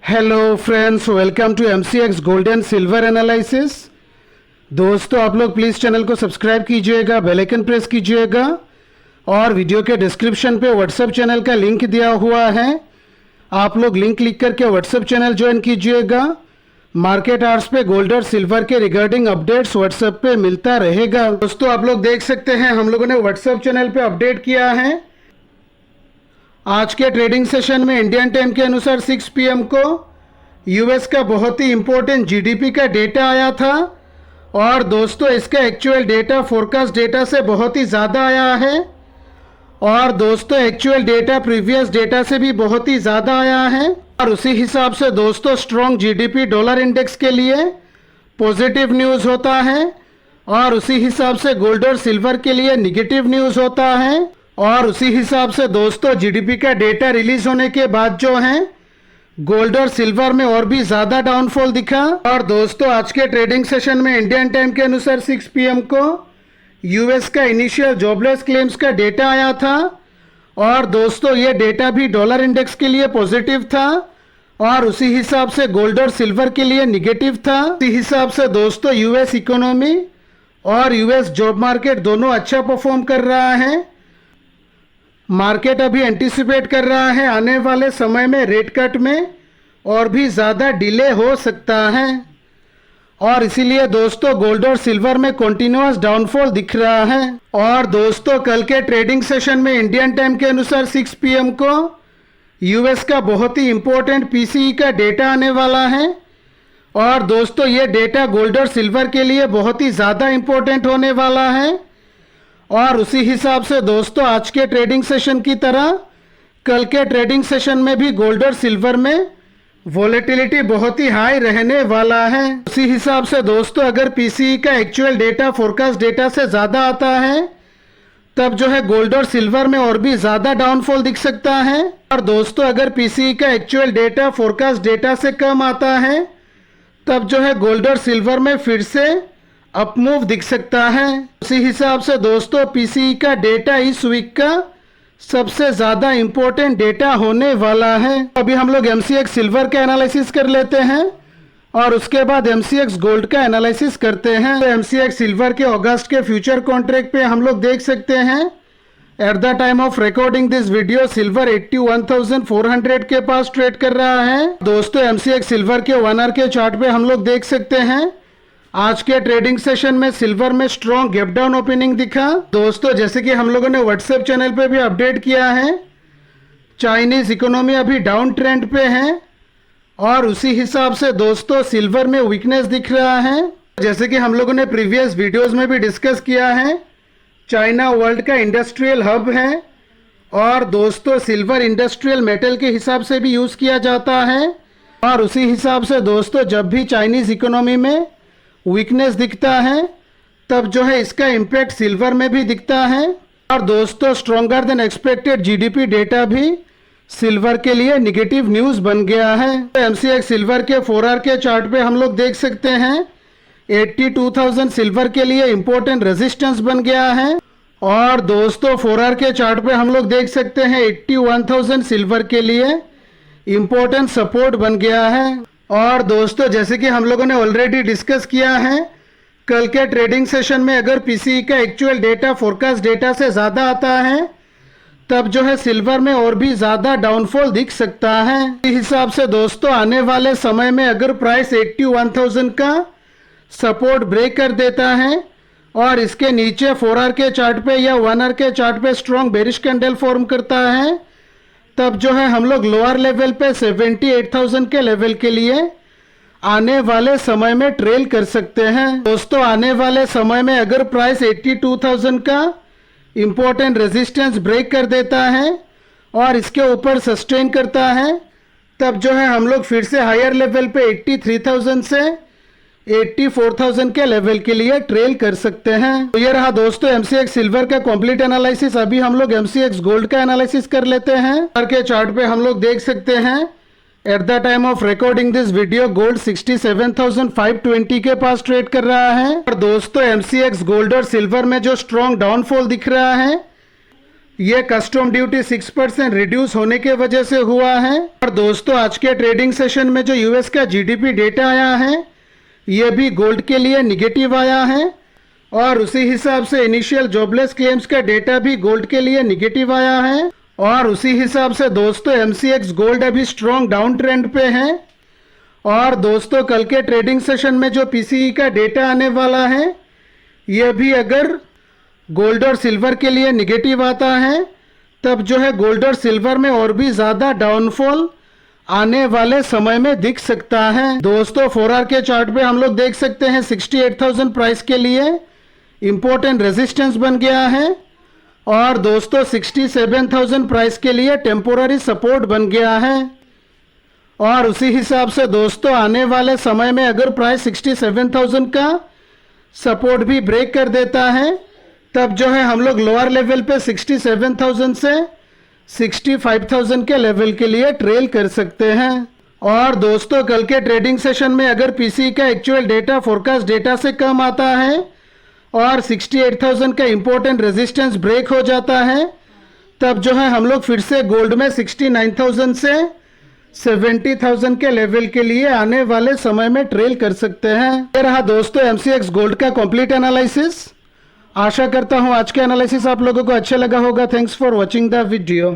Hello friends, welcome to MCX gold and silver analysis. दोस्तों, आप लोग प्लीज़ चैनल को सब्सक्राइब कीजिएगा, बेल आइकन प्रेस कीजिएगा और वीडियो के डिस्क्रिप्शन पे व्हाट्सएप चैनल का लिंक दिया हुआ है। आप लोग लिंक क्लिक करके व्हाट्सएप चैनल ज्वाइन कीजिएगा। मार्केट आवर्स पे गोल्ड और सिल्वर के रिगार्डिंग अपडेट्स व्हाट्सएप पे मिलता रहेगा। दोस्तों, आप लोग देख सकते हैं हम लोगों ने व्हाट्सएप चैनल पे अपडेट किया है। आज के ट्रेडिंग सेशन में इंडियन टाइम के अनुसार 6 PM को यूएस का बहुत ही इम्पोर्टेंट जीडीपी का डेटा आया था और दोस्तों इसका एक्चुअल डेटा फोरकास्ट डेटा से बहुत ही ज़्यादा आया है और दोस्तों एक्चुअल डेटा प्रीवियस डेटा से भी बहुत ही ज़्यादा आया है। और उसी हिसाब से दोस्तों स्ट्रॉन्ग जीडीपी डॉलर इंडेक्स के लिए पॉजिटिव न्यूज़ होता है और उसी हिसाब से गोल्ड और सिल्वर के लिए निगेटिव न्यूज़ होता है। और उसी हिसाब से दोस्तों जीडीपी का डेटा रिलीज होने के बाद जो है गोल्ड और सिल्वर में और भी ज़्यादा डाउनफॉल दिखा। और दोस्तों आज के ट्रेडिंग सेशन में इंडियन टाइम के अनुसार 6 PM को यूएस का इनिशियल जॉबलेस क्लेम्स का डेटा आया था और दोस्तों ये डेटा भी डॉलर इंडेक्स के लिए पॉजिटिव था और उसी हिसाब से गोल्ड और सिल्वर के लिए निगेटिव था। उसी हिसाब से दोस्तों यूएस इकोनॉमी और यूएस जॉब मार्केट दोनों अच्छा परफॉर्म कर रहा है। मार्केट अभी एंटिसिपेट कर रहा है आने वाले समय में रेट कट में और भी ज़्यादा डिले हो सकता है और इसीलिए दोस्तों गोल्ड और सिल्वर में कंटिन्यूअस डाउनफॉल दिख रहा है। और दोस्तों कल के ट्रेडिंग सेशन में इंडियन टाइम के अनुसार 6 PM को यूएस का बहुत ही इम्पोर्टेंट PCE का डेटा आने वाला है और दोस्तों ये डेटा गोल्ड और सिल्वर के लिए बहुत ही ज़्यादा इम्पोर्टेंट होने वाला है। और उसी हिसाब से दोस्तों आज के ट्रेडिंग सेशन की तरह कल के ट्रेडिंग सेशन में भी गोल्ड और सिल्वर में वोलेटिलिटी बहुत ही हाई रहने वाला है। उसी हिसाब से दोस्तों अगर PCE का एक्चुअल डेटा फोरकास्ट डेटा से ज़्यादा आता है तब जो है गोल्ड और सिल्वर में और भी ज़्यादा डाउनफॉल दिख सकता है। और दोस्तों अगर PCE का एक्चुअल डेटा फोरकास्ट डेटा से कम आता है तब जो है गोल्ड और सिल्वर में फिर से अप मूव दिख सकता है। उसी हिसाब से दोस्तों PCE का डेटा इस वीक का सबसे ज़्यादा इम्पोर्टेंट डेटा होने वाला है। अभी हम लोग MCX सिल्वर का एनालिसिस कर लेते हैं और उसके बाद MCX गोल्ड का एनालिसिस करते हैं। तो MCX सिल्वर के अगस्त के फ्यूचर कॉन्ट्रैक्ट पे हम लोग देख सकते हैं at the time of recording this video silver 81,400 के पास ट्रेड कर रहा है। दोस्तों MCX सिल्वर के 1 आवर के चार्ट पे हम लोग देख सकते हैं आज के ट्रेडिंग सेशन में सिल्वर में स्ट्रॉन्ग गैप डाउन ओपनिंग दिखा। दोस्तों जैसे कि हम लोगों ने व्हाट्सएप चैनल पे भी अपडेट किया है चाइनीज इकोनॉमी अभी डाउन ट्रेंड पे है और उसी हिसाब से दोस्तों सिल्वर में वीकनेस दिख रहा है। जैसे कि हम लोगों ने प्रीवियस वीडियोस में भी डिस्कस किया है चाइना वर्ल्ड का इंडस्ट्रियल हब है और दोस्तों सिल्वर इंडस्ट्रियल मेटल के हिसाब से भी यूज़ किया जाता है। और उसी हिसाब से दोस्तों जब भी चाइनीज़ इकोनॉमी में वीकनेस दिखता है तब जो है इसका इम्पैक्ट सिल्वर में भी दिखता है। और दोस्तों stronger than expected GDP data भी सिल्वर के लिए निगेटिव न्यूज़ बन गया है। MCX सिल्वर के 4 आवर के चार्ट पे हम लोग देख सकते हैं 82,000 सिल्वर के लिए इम्पोर्टेंट रेजिस्टेंस बन गया है और दोस्तों 4 आवर के चार्ट पे हम लोग देख सकते हैं 81,000 सिल्वर के लिए इम्पोर्टेंट सपोर्ट बन गया है। और दोस्तों जैसे कि हम लोगों ने ऑलरेडी डिस्कस किया है कल के ट्रेडिंग सेशन में अगर PCE का एक्चुअल डेटा फोरकास्ट डेटा से ज़्यादा आता है तब जो है सिल्वर में और भी ज़्यादा डाउनफॉल दिख सकता है। इस हिसाब से दोस्तों आने वाले समय में अगर प्राइस 81,000 का सपोर्ट ब्रेक कर देता है और इसके नीचे 4 आवर के चार्ट पे या 1 आवर के चार्ट पे स्ट्रॉन्ग बेरिश कैंडल फॉर्म करता है तब जो है हम लोग लोअर लेवल पे 78,000 के लेवल के लिए आने वाले समय में ट्रेल कर सकते हैं। दोस्तों आने वाले समय में अगर प्राइस 82,000 का इम्पोर्टेंट रेजिस्टेंस ब्रेक कर देता है और इसके ऊपर सस्टेन करता है तब जो है हम लोग फिर से हायर लेवल पे 83,000 से 84,000 के लेवल के लिए ट्रेल कर सकते हैं। तो ये रहा दोस्तों MCX सिल्वर का कंप्लीट एनालिसिस। अभी हम लोग MCX गोल्ड का एनालिसिस कर लेते हैं। के चार्ट पे हम लोग देख सकते हैं at the time of recording this video gold 67,520 के पास ट्रेड कर रहा है। और दोस्तों MCX गोल्ड और सिल्वर में जो स्ट्रॉन्ग डाउनफॉल दिख रहा है ये कस्टम ड्यूटी 6% रिड्यूस होने के वजह से हुआ है। और दोस्तों आज के ट्रेडिंग सेशन में जो यूएस का जीडीपी डेटा आया है ये भी गोल्ड के लिए निगेटिव आया है और उसी हिसाब से इनिशियल जॉबलेस क्लेम्स का डेटा भी गोल्ड के लिए निगेटिव आया है। और उसी हिसाब से दोस्तों एमसीएक्स गोल्ड अभी स्ट्रॉन्ग डाउन ट्रेंड पे है। और दोस्तों कल के ट्रेडिंग सेशन में जो पीसीई का डेटा आने वाला है ये भी अगर गोल्ड और सिल्वर के लिए निगेटिव आता है तब जो है गोल्ड और सिल्वर में और भी ज़्यादा डाउनफॉल आने वाले समय में दिख सकता है। दोस्तों 4 आवर के चार्ट पे हम लोग देख सकते हैं 68,000 प्राइस के लिए इम्पोर्टेंट रेजिस्टेंस बन गया है और दोस्तों 67,000 प्राइस के लिए टेम्पोररी सपोर्ट बन गया है। और उसी हिसाब से दोस्तों आने वाले समय में अगर प्राइस 67,000 का सपोर्ट भी ब्रेक कर देता है तब जो है हम लोग लोअर लेवल पे 67,000 से 65,000 के लेवल के लिए ट्रेल कर सकते हैं। और दोस्तों कल के ट्रेडिंग सेशन में अगर पीसी का एक्चुअल डेटा फोरकास्ट डेटा से कम आता है और 68,000 का इम्पोर्टेंट रेजिस्टेंस ब्रेक हो जाता है तब जो है हम लोग फिर से गोल्ड में 69,000 से 70,000 के लेवल के लिए आने वाले समय में ट्रेल कर सकते हैं। ये रहा दोस्तों एमसीएक्स गोल्ड का कंप्लीट एनालिसिस। आशा करता हूं आज के एनालिसिस आप लोगों को अच्छा लगा होगा। Thanks for watching the video.